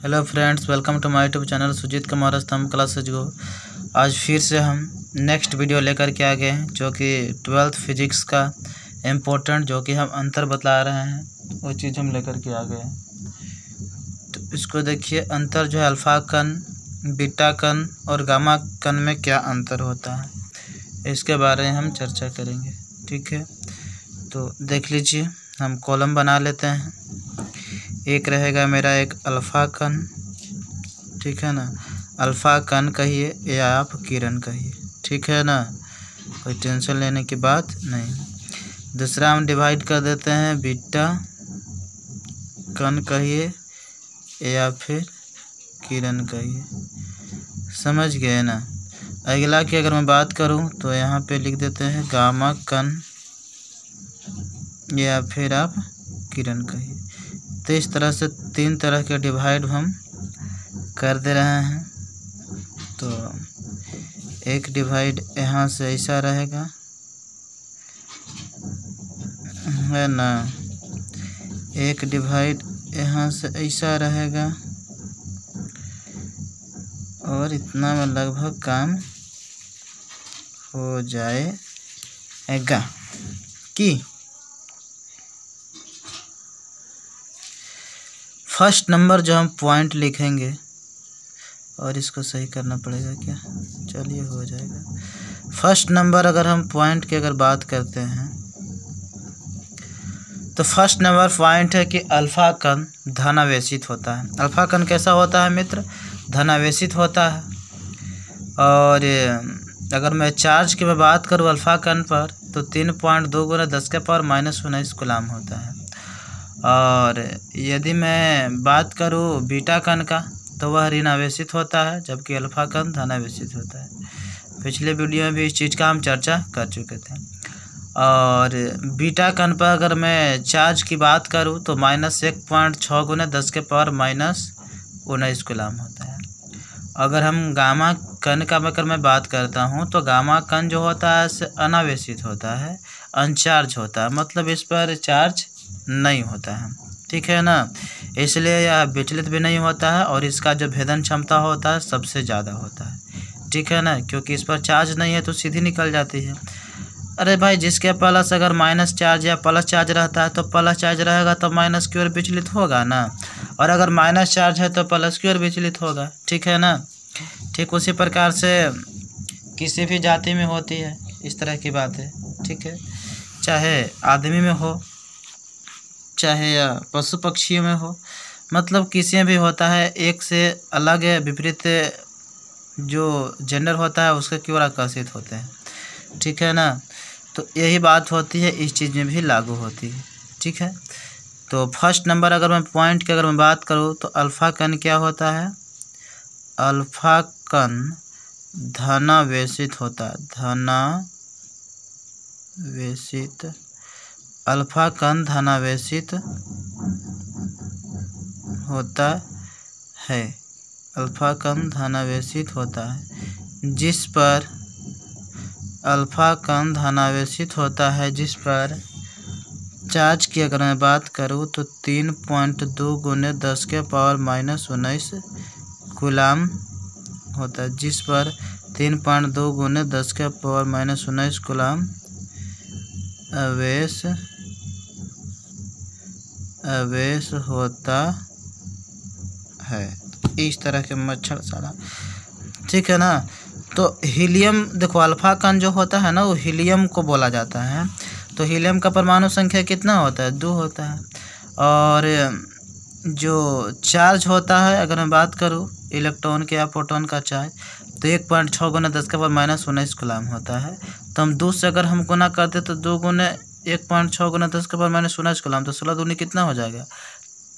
Hello friends, welcome to my YouTube channel Sujeet Kumar स्तंभ classes गो। आज फिर से हम नेक्स्ट वीडियो लेकर के आ गए हैं, जो कि 12th फिजिक्स का इम्पोर्टेंट जो कि हम अंतर बता रहे हैं वो चीज़ हम लेकर के आ गए हैं। तो इसको देखिए, अंतर जो है अल्फ़ा कण, बीटा कण और गामा कण में क्या अंतर होता है, इसके बारे में हम चर्चा करेंगे। ठीक है, तो देख लीजिए, हम कॉलम बना लेते हैं। एक रहेगा मेरा एक अल्फ़ा कण, ठीक है ना, अल्फ़ा कण कहिए या आप किरण कहिए, ठीक है ना, कोई टेंशन लेने की बात नहीं। दूसरा हम डिवाइड कर देते हैं, बीटा कण कहिए या फिर किरण कहिए, समझ गए ना। अगला की अगर मैं बात करूं तो यहाँ पे लिख देते हैं गामा कण या फिर आप किरण कहिए। तो इस तरह से तीन तरह के डिवाइड हम कर दे रहे हैं। तो एक डिवाइड यहाँ से ऐसा रहेगा, है ना, एक डिवाइड यहाँ से ऐसा रहेगा, और इतना में लगभग काम हो जाएगा। कि फर्स्ट नंबर जो हम पॉइंट लिखेंगे, और इसको सही करना पड़ेगा क्या, चलिए हो जाएगा। फर्स्ट नंबर अगर हम पॉइंट की अगर बात करते हैं तो फर्स्ट नंबर पॉइंट है कि अल्फ़ा कण धनावेशित होता है। अल्फ़ा कण कैसा होता है मित्र, धनावेशित होता है। और अगर मैं चार्ज की मैं बात करूँ अल्फ़ा कण पर तो 3.2 गुना 10⁻⁻19 कूलम होता है। और यदि मैं बात करूँ बीटा कण का तो वह ऋणावेशित होता है, जबकि अल्फ़ा कण धनावेशित होता है। पिछले वीडियो में भी इस चीज़ का हम चर्चा कर चुके थे। और बीटा कण पर अगर मैं चार्ज की बात करूँ तो -1.6 गुना 10⁻⁻19 कूलम होता है। अगर हम गामा कण का अगर मैं बात करता हूँ तो गामा कण जो होता है से अनावेशित होता है, अनचार्ज होता है, मतलब इस पर चार्ज नहीं होता है, ठीक है ना। इसलिए यह विचलित भी नहीं होता है और इसका जो भेदन क्षमता होता है सबसे ज़्यादा होता है, ठीक है ना, क्योंकि इस पर चार्ज नहीं है तो सीधी निकल जाती है। अरे भाई, जिसके प्लस अगर माइनस चार्ज या प्लस चार्ज रहता है तो प्लस चार्ज रहेगा तो माइनस की ओर विचलित होगा ना, और अगर माइनस चार्ज है तो प्लस की ओर विचलित होगा, ठीक है ना। ठीक उसी प्रकार से किसी भी जाति में होती है इस तरह की बात है, ठीक है, चाहे आदमी में हो चाहे या पशु पक्षियों में हो, मतलब किसी में भी होता है, एक से अलग विपरीत जो जेंडर होता है उसके की ओर आकर्षित होते हैं, ठीक है ना। तो यही बात होती है, इस चीज़ में भी लागू होती है, ठीक है। तो फर्स्ट नंबर अगर मैं पॉइंट की अगर मैं बात करूँ तो अल्फ़ा कण क्या होता है, अल्फ़ा कण धनावेशित होता है, धनावेशित, अल्फ़ा कण धनावेशित होता है, अल्फ़ा कण धनावेशित होता है, जिस पर अल्फ़ा कण धनावेशित होता है, जिस पर चार्ज की अगर मैं बात करूँ तो 3.2 गुने 10⁻⁻19 कूलम होता है, जिस पर 3.2 गुने 10⁻⁻19 कूलम आवेश होता है। इस तरह के मच्छर सारा, ठीक है ना। तो हीलियम, देखो अल्फ़ा कण जो होता है ना वो हीलियम को बोला जाता है। तो हीलियम का परमाणु संख्या कितना होता है, 2 होता है। और जो चार्ज होता है अगर मैं बात करूँ इलेक्ट्रॉन के या प्रोटॉन का चार्ज, तो 1.6 गुना 10⁻⁻19 कूलम होता है। तो हम 2 से अगर हम गुना करते तो 2 गुने 1.6 गुना 10⁻⁻19 कूलम, तो 16 दूनी कितना हो जाएगा,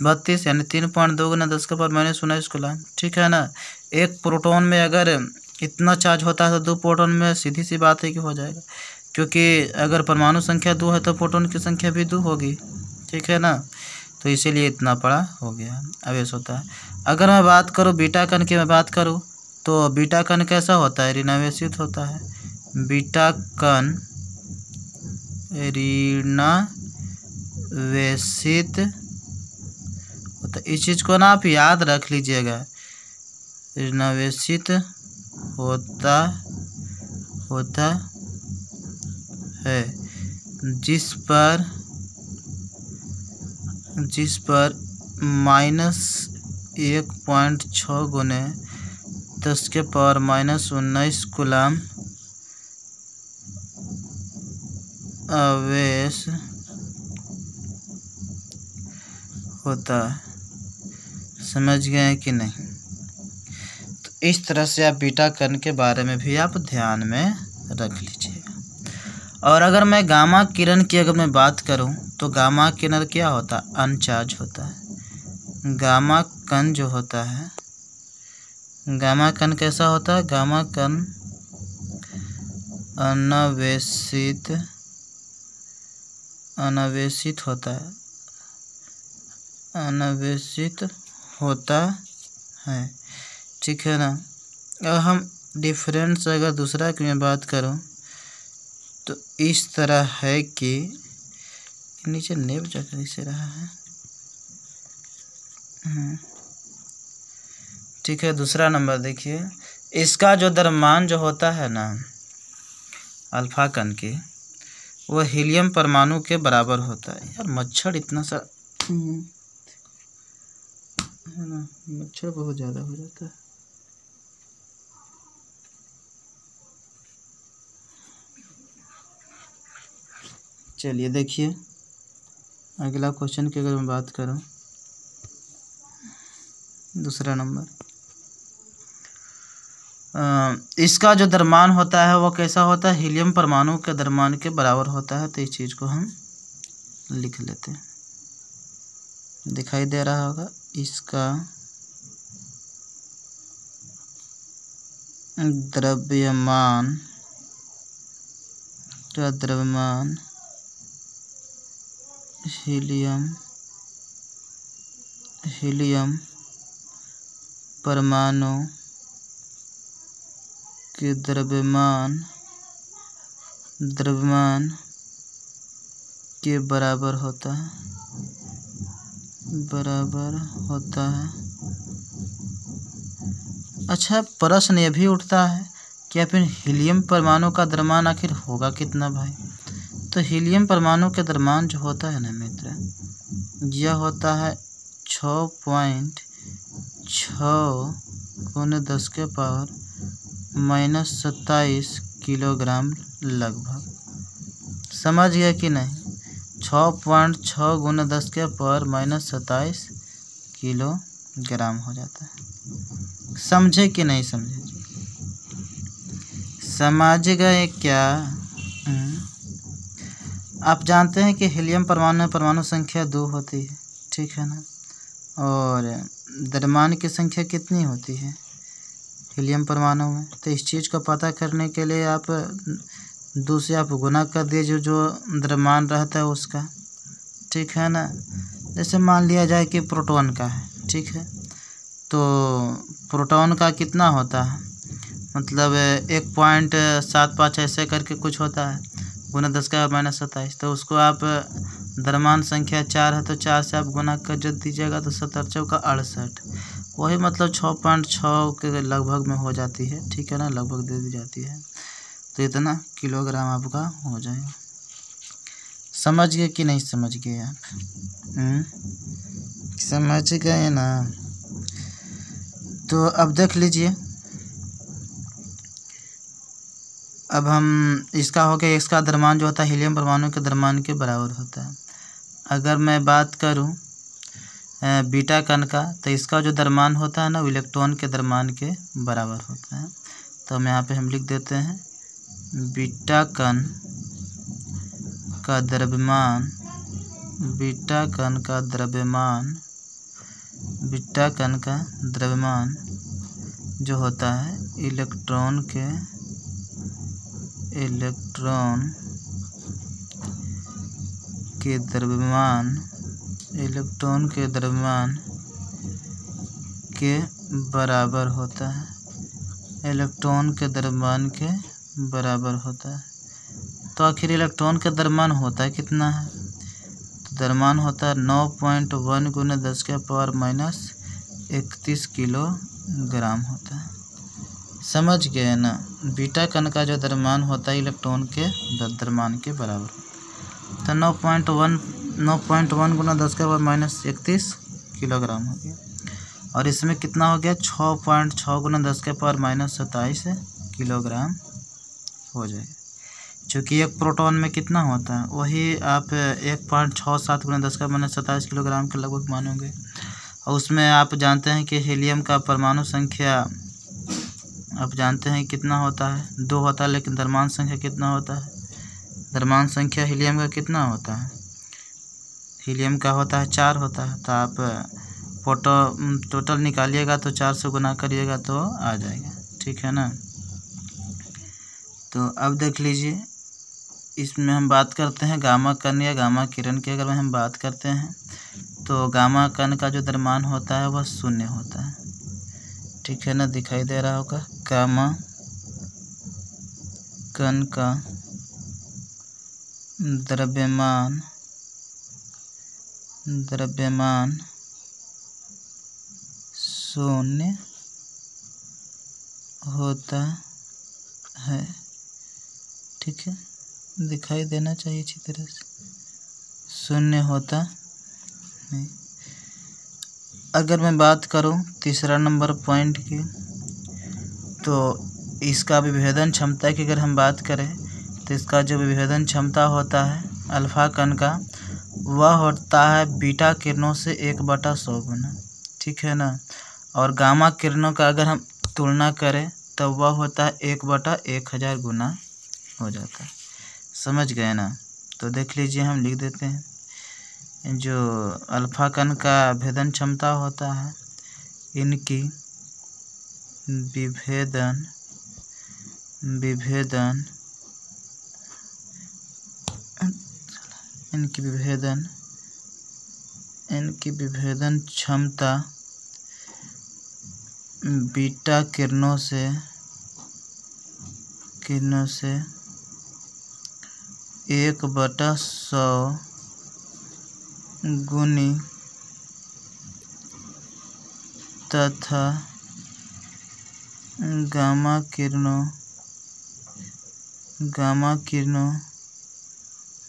32, यानी 3.2 गुना 10⁻⁻19 कूलम, ठीक है ना। एक प्रोटॉन में अगर इतना चार्ज होता है तो 2 प्रोटॉन में सीधी सी बात है कि हो जाएगा, क्योंकि अगर परमाणु संख्या 2 है तो प्रोटॉन की संख्या भी 2 होगी, ठीक है ना। तो इसीलिए इतना बड़ा हो गया आवेश होता है। अगर मैं बात करूँ बीटा कण की मैं बात करूँ तो बीटा कण कैसा होता है, ऋणावेशित होता है। बीटा कण ऋणावेशित होता है। इस चीज़ को ना आप याद रख लीजिएगा, ऋणावेशित होता है जिस पर -1.6 गुने 10⁻⁻19 कूलम आवेश होता है। समझ गए हैं कि नहीं? तो इस तरह से आप बीटा कण के बारे में भी आप ध्यान में रख लीजिएगा। और अगर मैं गामा किरण की अगर मैं बात करूं तो गामा किरण क्या होता है? अनचार्ज होता है। गामा कण जो होता है, गामा कण कैसा होता है? गामा कण अनावेशित होता है, अनावेशित होता है, ठीक है ना। अब हम डिफरेंस अगर दूसरा की मैं बात करूं तो इस तरह है कि नीचे नेब जगह से रहा है, ठीक है। दूसरा नंबर देखिए, इसका जो द्रव्यमान जो होता है ना अल्फा कण की, वह हीलियम परमाणु के बराबर होता है। यार मच्छर इतना सा है ना, मच्छर बहुत ज़्यादा हो जाता है। चलिए देखिए अगला क्वेश्चन की अगर मैं बात करूं, दूसरा नंबर, इसका जो द्रव्यमान होता है वो कैसा होता है? हीलियम परमाणु के द्रव्यमान के बराबर होता है। तो इस चीज़ को हम लिख लेते हैं, दिखाई दे रहा होगा। इसका द्रव्यमान हीलियम परमाणु के द्रव्यमान के बराबर होता है, अच्छा प्रश्न ये भी उठता है कि फिर हीलियम परमाणु का द्रव्यमान आखिर होगा कितना भाई? तो हीलियम परमाणु के द्रव्यमान जो होता है ना मित्र, यह होता है 6.6 × 10⁻⁻27 किलोग्राम लगभग। समझ गया कि नहीं? 6.6 × 10⁻⁻27 किलोग्राम हो जाता है। समझे कि नहीं समझे? समझ गए क्या? आप जानते हैं कि हीलियम परमाणु में परमाणु संख्या 2 होती है, ठीक है ना। और द्रव्यमान की संख्या कितनी होती है हीलियम परमाणु में? तो इस चीज़ को पता करने के लिए आप 2 से आप गुना कर दीजिए जो द्रव्यमान रहता है उसका, ठीक है ना। जैसे मान लिया जाए कि प्रोटॉन का है, ठीक है, तो प्रोटॉन का कितना होता है? मतलब 1.75 ऐसे करके कुछ होता है, गुना 10⁻⁻27। तो उसको आप द्रव्यमान संख्या 4 है तो 4 से आप गुना कर जब दीजिएगा तो 7×4 = 68, वही मतलब 6.6 के लगभग में हो जाती है, ठीक है ना, लगभग दे दी जाती है। तो इतना किलोग्राम आपका हो जाएगा। समझ गए कि नहीं समझ गए आप? समझ गए ना? तो अब देख लीजिए, अब हम इसका हो गया, इसका द्रव्यमान जो होता है हीलियम परमाणु के द्रव्यमान के बराबर होता है। अगर मैं बात करूं बीटा कण का, तो इसका जो द्रव्यमान होता है ना वो इलेक्ट्रॉन के द्रव्यमान के बराबर होता है। तो हम यहाँ पे हम लिख देते हैं बीटा कण का द्रव्यमान, बीटा कण का द्रव्यमान जो होता है इलेक्ट्रॉन के द्रव्यमान के बराबर होता है, इलेक्ट्रॉन के द्रव्यमान के बराबर होता है। तो आखिर इलेक्ट्रॉन का द्रव्यमान होता है कितना है? तो द्रव्यमान होता है 9.1 गुना 10⁻−31 किलोग्राम होता है। समझ गए ना। बीटा कण का जो द्रव्यमान होता है इलेक्ट्रॉन के द्रव्यमान के बराबर होता है। तो 9.1 गुना 10⁻−31 किलोग्राम हो गया। और इसमें कितना हो गया 6.6 गुना 10⁻−27 किलोग्राम हो जाएगा। चूँकि एक प्रोटॉन में कितना होता है वही आप 1.67 गुना 10⁻27 किलोग्राम के लगभग मानोगे। और उसमें आप जानते हैं कि हीलियम का परमाणु संख्या आप जानते हैं कितना होता है 2 होता है, लेकिन द्रव्यमान संख्या कितना होता है? द्रव्यमान संख्या हीलियम का कितना होता है? हीलियम का होता है 4 होता है। तो आप टोटल निकालिएगा तो 4 से गुना करिएगा तो आ जाएगा, ठीक है ना। तो अब देख लीजिए, इसमें हम बात करते हैं गामा कण या गामा किरण की। अगर हम बात करते हैं तो गामा कण का जो द्रव्यमान होता है वह 0 होता है, ठीक है ना। दिखाई दे रहा होगा गामा कण का द्रव्यमान 0 होता है, ठीक है। दिखाई देना चाहिए अच्छी तरह से, 0 होता नहीं। अगर मैं बात करूं तीसरा नंबर पॉइंट की, तो इसका विभेदन क्षमता की अगर हम बात करें तो इसका जो विभेदन क्षमता होता है अल्फा कण का वह होता है बीटा किरणों से 1/100 गुना, ठीक है ना। और गामा किरणों का अगर हम तुलना करें तो वह होता है 1/1000 गुना हो जाता है। समझ गए ना। तो देख लीजिए, हम लिख देते हैं जो अल्फा कण का भेदन क्षमता होता है इनकी विभेदन क्षमता बीटा किरणों से 1/100 गुनी तथा गामा किरणों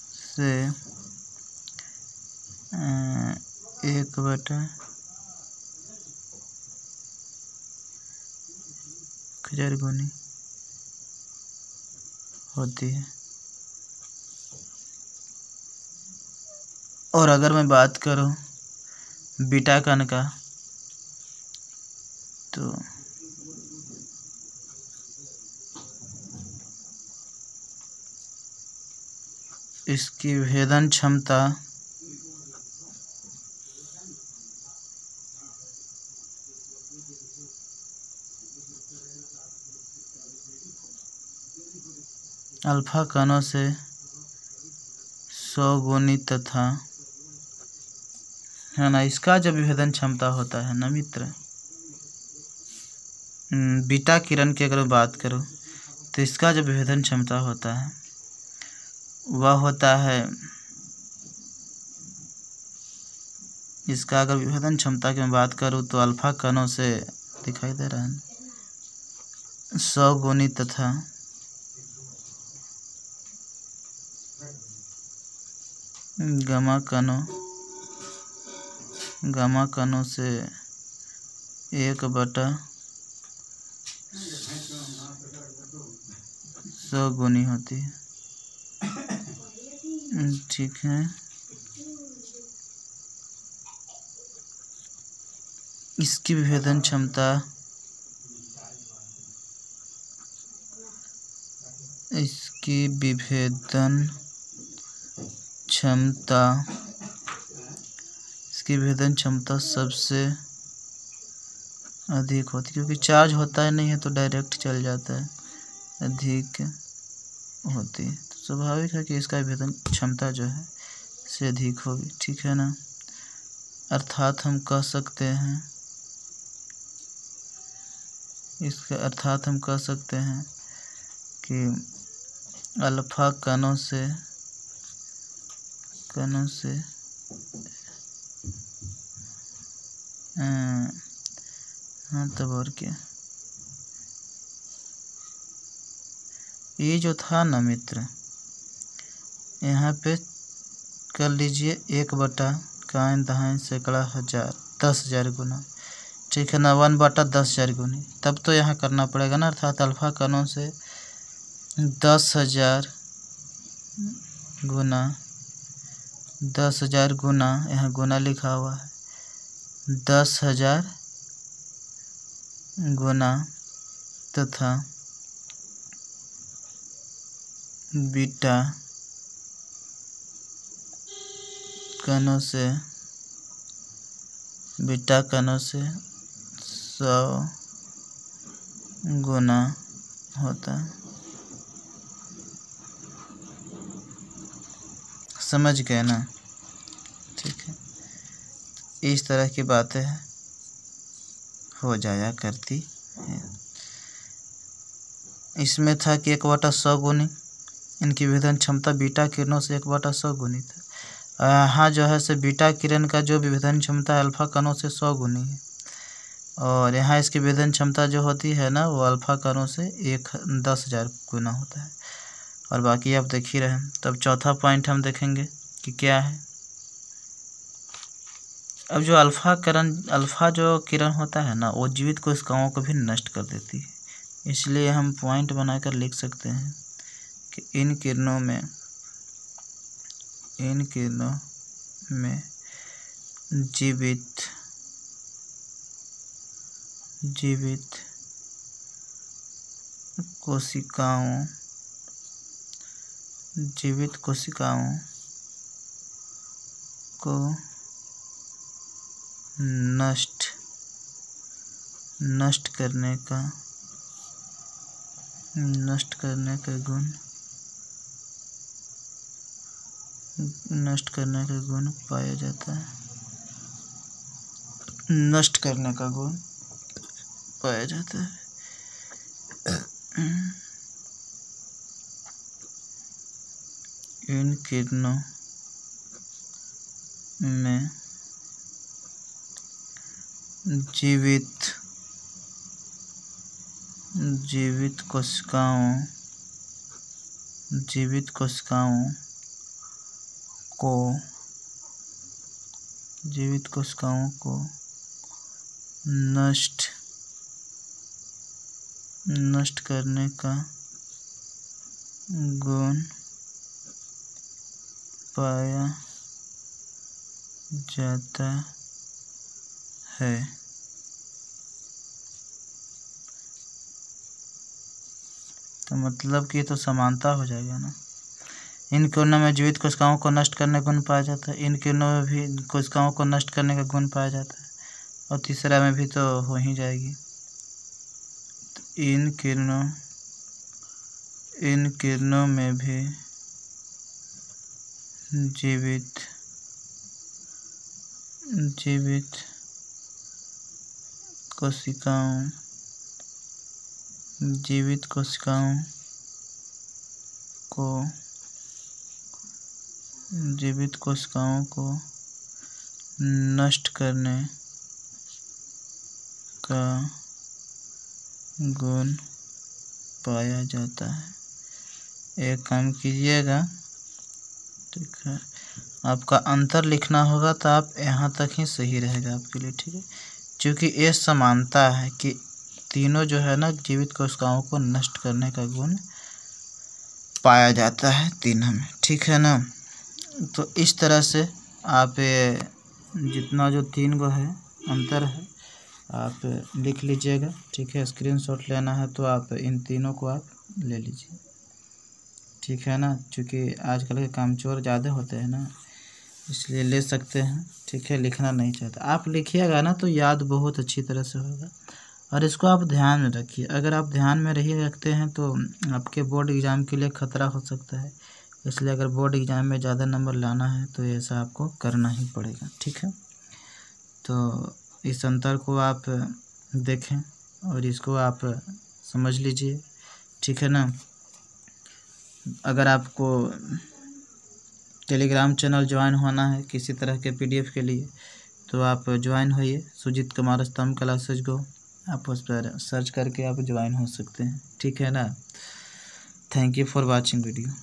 से 1/1000 गुनी होती है। और अगर मैं बात करूं बीटा कण का, तो इसकी भेदन क्षमता अल्फा कणों से 100 गुनी तथा, है ना। इसका जब विभेदन क्षमता होता है ना मित्र, बीटा किरण की अगर बात करूं तो इसका जो विभेदन क्षमता होता है वह होता है, इसका अगर विभेदन क्षमता की मैं बात करूं तो अल्फा कणों से दिखाई दे रहा है 100 गुनी तथा गामा कणों से 1/100 गुनी होती है, ठीक है। इसकी विभेदन क्षमता सबसे अधिक होती, क्योंकि चार्ज होता है नहीं है तो डायरेक्ट चल जाता है, अधिक होती है। तो स्वाभाविक है कि इसका विभेदन क्षमता जो है से अधिक होगी, ठीक है ना। अर्थात हम कह सकते हैं कि अल्फा कणों से हाँ तब और क्या, ये जो था ना मित्र, यहाँ पे कर लीजिए 1/, काइन दहाइन सैकड़ा हजार 10,000 गुना, ठीक है ना, 1/10,000 गुनी, तब तो यहाँ करना पड़ेगा ना, अर्थात अल्फा कनों से 10,000 गुना 10,000 गुना, यहाँ गुना लिखा हुआ है, 10,000 गुना तथा बीटा कनों से 100 गुना होता है। समझ गए ना, ठीक है, इस तरह की बातें हो जाया करती है। इसमें था कि 1/100 गुनी, इनकी विभेदन क्षमता बीटा किरणों से 1/100 गुनी था। यहाँ जो है से बीटा किरण का जो विभेदन क्षमता अल्फा कणों से 100 गुनी है, और यहाँ इसकी विभेदन क्षमता जो होती है ना, वो अल्फा कणों से 10,000 गुना होता है। और बाकी आप देख ही रहे हैं। तब चौथा पॉइंट हम देखेंगे कि क्या है। अब जो अल्फा जो किरण होता है ना, वो जीवित कोशिकाओं को भी नष्ट कर देती है। इसलिए हम पॉइंट बनाकर लिख सकते हैं कि इन किरणों में जीवित कोशिकाओं को नष्ट करने का गुण पाया जाता है। नष्ट करने का गुण पाया जाता है। इन किरणों में जीवित कोशिकाओं को नष्ट करने का गुण पाया जाता है। तो मतलब कि तो समानता हो जाएगा ना। इन किरणों में जीवित कोशिकाओं को नष्ट करने का गुण पाया जाता है, इन किरणों में भी कोशिकाओं को नष्ट करने का गुण पाया जाता है, और तीसरा में भी तो हो ही जाएगी। तो इन किरणों में भी जीवित कोशिकाओं को नष्ट करने का गुण पाया जाता है। एक काम कीजिएगा, ठीक है, आपका अंतर लिखना होगा तो आप यहाँ तक ही सही रहेगा आपके लिए, ठीक है, क्योंकि ये समानता है कि तीनों जो है ना जीवित कोशिकाओं को नष्ट करने का गुण पाया जाता है तीनों में, ठीक है ना। तो इस तरह से आप जितना जो 3 गो है अंतर है आप लिख लीजिएगा, ठीक है। स्क्रीनशॉट लेना है तो आप इन तीनों को आप ले लीजिए, ठीक है ना, क्योंकि आजकल के कामचोर ज़्यादा होते हैं ना, इसलिए ले सकते हैं, ठीक है। लिखना नहीं चाहता आप लिखिएगा ना तो याद बहुत अच्छी तरह से होगा, और इसको आप ध्यान में रखिए। अगर आप ध्यान में रखते हैं तो आपके बोर्ड एग्ज़ाम के लिए खतरा हो सकता है, इसलिए अगर बोर्ड एग्ज़ाम में ज़्यादा नंबर लाना है तो ऐसा आपको करना ही पड़ेगा, ठीक है। तो इस अंतर को आप देखें और इसको आप समझ लीजिए, ठीक है ना। अगर आपको टेलीग्राम चैनल ज्वाइन होना है किसी तरह के PDF के लिए तो आप ज्वाइन होइए, सुजीत कुमार स्तंभ क्लासेज को आप उस पर सर्च करके आप ज्वाइन हो सकते हैं, ठीक है ना। Thank you for watching video.